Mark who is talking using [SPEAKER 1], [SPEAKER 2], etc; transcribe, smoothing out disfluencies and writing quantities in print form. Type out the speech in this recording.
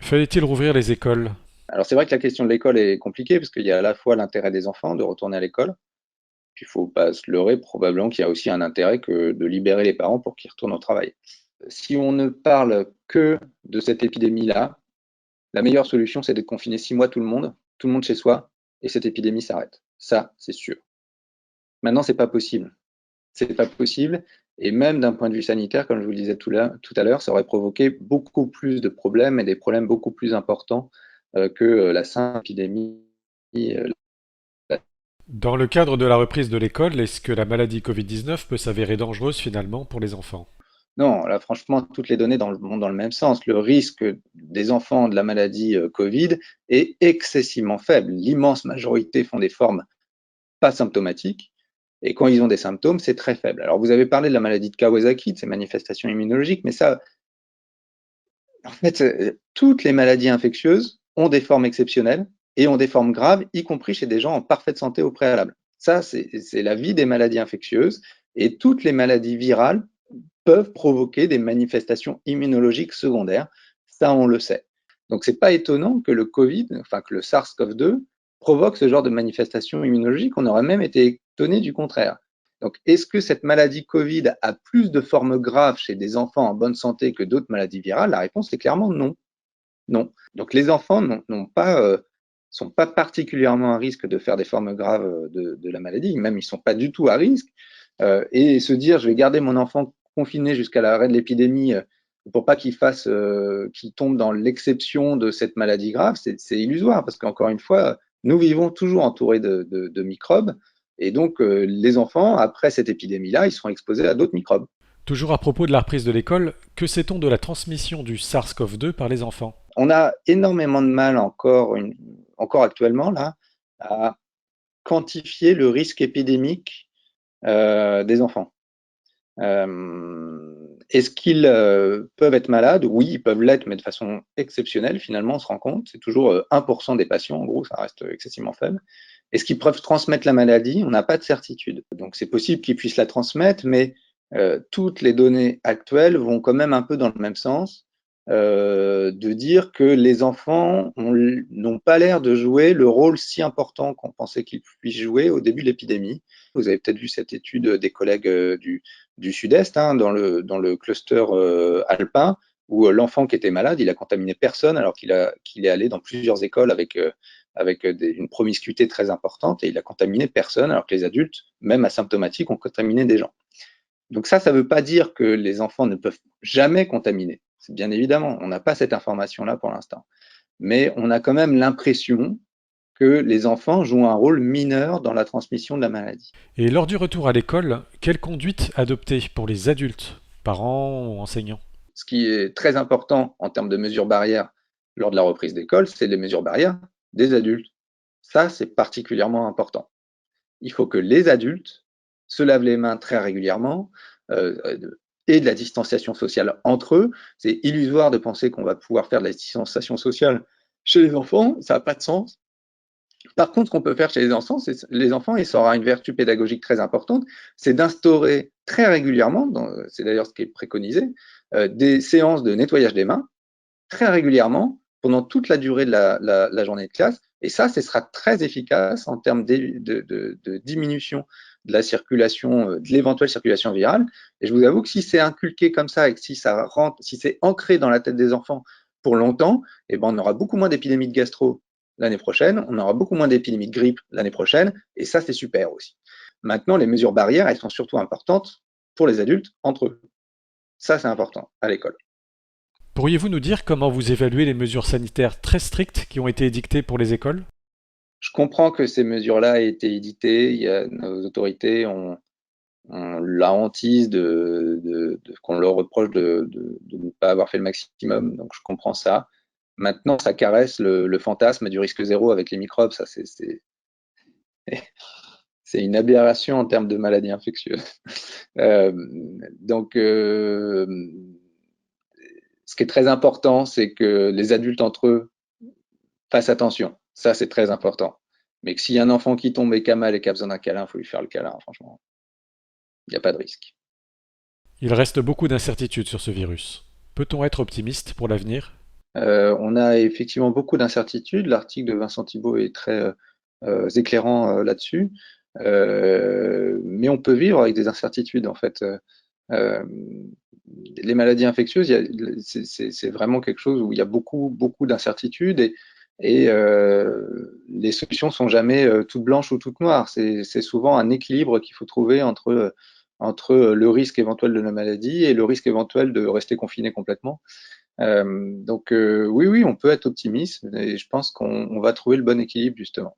[SPEAKER 1] Fallait-il rouvrir les écoles?
[SPEAKER 2] Alors c'est vrai que la question de l'école est compliquée parce qu'il y a à la fois l'intérêt des enfants de retourner à l'école, puis il faut pas se leurrer, probablement qu'il y a aussi un intérêt que de libérer les parents pour qu'ils retournent au travail. Si on ne parle que de cette épidémie-là, la meilleure solution, c'est de confiner 6 mois tout le monde chez soi, et cette épidémie s'arrête. Ça, c'est sûr. Maintenant, c'est pas possible. C'est pas possible. Et même d'un point de vue sanitaire, comme je vous le disais tout à l'heure, ça aurait provoqué beaucoup plus de problèmes et des problèmes beaucoup plus importants que la simple épidémie. euh,
[SPEAKER 1] Dans le cadre de la reprise de l'école, est-ce que la maladie Covid-19 peut s'avérer dangereuse finalement pour les enfants?
[SPEAKER 2] Non, là, franchement, toutes les données vont dans le même sens. Le risque des enfants de la maladie Covid est excessivement faible. L'immense majorité font des formes pas symptomatiques. Et quand ils ont des symptômes, c'est très faible. Alors, vous avez parlé de la maladie de Kawasaki, de ces manifestations immunologiques, mais ça, en fait, toutes les maladies infectieuses ont des formes exceptionnelles et ont des formes graves, y compris chez des gens en parfaite santé au préalable. Ça, c'est la vie des maladies infectieuses. Et toutes les maladies virales peuvent provoquer des manifestations immunologiques secondaires. Ça, on le sait. Donc, c'est pas étonnant que le Covid, enfin que le SARS-CoV-2 provoque ce genre de manifestations immunologiques. On aurait même été étonné du contraire. Donc, est-ce que cette maladie Covid a plus de formes graves chez des enfants en bonne santé que d'autres maladies virales? La réponse est clairement non. Non. Donc, les enfants n'ont pas, sont pas particulièrement à risque de faire des formes graves de la maladie. Même, ils sont pas du tout à risque. Et se dire, je vais garder mon enfant confiné jusqu'à l'arrêt de l'épidémie pour pas qu'il tombe dans l'exception de cette maladie grave, c'est illusoire parce qu'encore une fois, nous vivons toujours entourés de microbes et donc les enfants, après cette épidémie-là, ils seront exposés à d'autres microbes.
[SPEAKER 1] Toujours à propos de la reprise de l'école, que sait-on de la transmission du SARS-CoV-2 par les enfants?
[SPEAKER 2] On a énormément de mal encore actuellement là à quantifier le risque épidémique des enfants. Est-ce qu'ils peuvent être malades? Oui, ils peuvent l'être, mais de façon exceptionnelle, finalement, on se rend compte. C'est toujours 1% des patients, en gros, ça reste excessivement faible. Est-ce qu'ils peuvent transmettre la maladie? On n'a pas de certitude. Donc c'est possible qu'ils puissent la transmettre, mais toutes les données actuelles vont quand même un peu dans le même sens, de dire que les enfants n'ont pas l'air de jouer le rôle si important qu'on pensait qu'ils puissent jouer au début de l'épidémie. Vous avez peut-être vu cette étude des collègues du Sud-Est, hein, dans le cluster alpin, où l'enfant qui était malade, il a contaminé personne alors qu'il est allé dans plusieurs écoles avec une promiscuité très importante et il a contaminé personne alors que les adultes, même asymptomatiques, ont contaminé des gens. Donc ça ne veut pas dire que les enfants ne peuvent jamais contaminer. C'est bien évidemment, on n'a pas cette information-là pour l'instant. Mais on a quand même l'impression que les enfants jouent un rôle mineur dans la transmission de la maladie.
[SPEAKER 1] Et lors du retour à l'école, quelle conduite adopter pour les adultes, parents ou enseignants?
[SPEAKER 2] Ce qui est très important en termes de mesures barrières lors de la reprise d'école, c'est les mesures barrières des adultes. Ça, c'est particulièrement important. Il faut que les adultes se lavent les mains très régulièrement et de la distanciation sociale entre eux. C'est illusoire de penser qu'on va pouvoir faire de la distanciation sociale chez les enfants, ça n'a pas de sens. Par contre, ce qu'on peut faire chez les enfants, et ça aura une vertu pédagogique très importante, c'est d'instaurer très régulièrement, c'est d'ailleurs ce qui est préconisé, des séances de nettoyage des mains très régulièrement pendant toute la durée de la journée de classe. Et ça, ce sera très efficace en termes de diminution de la circulation, de l'éventuelle circulation virale. Et je vous avoue que si c'est inculqué comme ça et que si c'est ancré dans la tête des enfants pour longtemps, eh ben, on aura beaucoup moins d'épidémies de gastro l'année prochaine, on aura beaucoup moins d'épidémies de grippe l'année prochaine, et ça, c'est super aussi. Maintenant, les mesures barrières, elles sont surtout importantes pour les adultes entre eux. Ça, c'est important à l'école.
[SPEAKER 1] Pourriez-vous nous dire comment vous évaluez les mesures sanitaires très strictes qui ont été édictées pour les écoles?
[SPEAKER 2] Je comprends que ces mesures-là aient été éditées. Nos autorités ont la hantise qu'on leur reproche de ne pas avoir fait le maximum. Donc, je comprends ça. Maintenant, ça caresse le fantasme du risque zéro avec les microbes. Ça, c'est une aberration en termes de maladies infectieuses. Euh, donc, ce qui est très important, c'est que les adultes entre eux fassent attention. Ça, c'est très important. Mais que s'il y a un enfant qui tombe et qui a mal et qui a besoin d'un câlin, il faut lui faire le câlin, franchement. Il n'y a pas de risque.
[SPEAKER 1] Il reste beaucoup d'incertitudes sur ce virus. Peut-on être optimiste pour l'avenir?
[SPEAKER 2] On a effectivement beaucoup d'incertitudes. L'article de Vincent Thibault est très éclairant là-dessus. Mais on peut vivre avec des incertitudes, en fait. Euh, les maladies infectieuses, c'est vraiment quelque chose où il y a beaucoup, beaucoup d'incertitudes et les solutions sont jamais toutes blanches ou toutes noires. C'est souvent un équilibre qu'il faut trouver entre le risque éventuel de la maladie et le risque éventuel de rester confiné complètement. Donc oui, oui, on peut être optimiste et je pense qu'on va trouver le bon équilibre justement.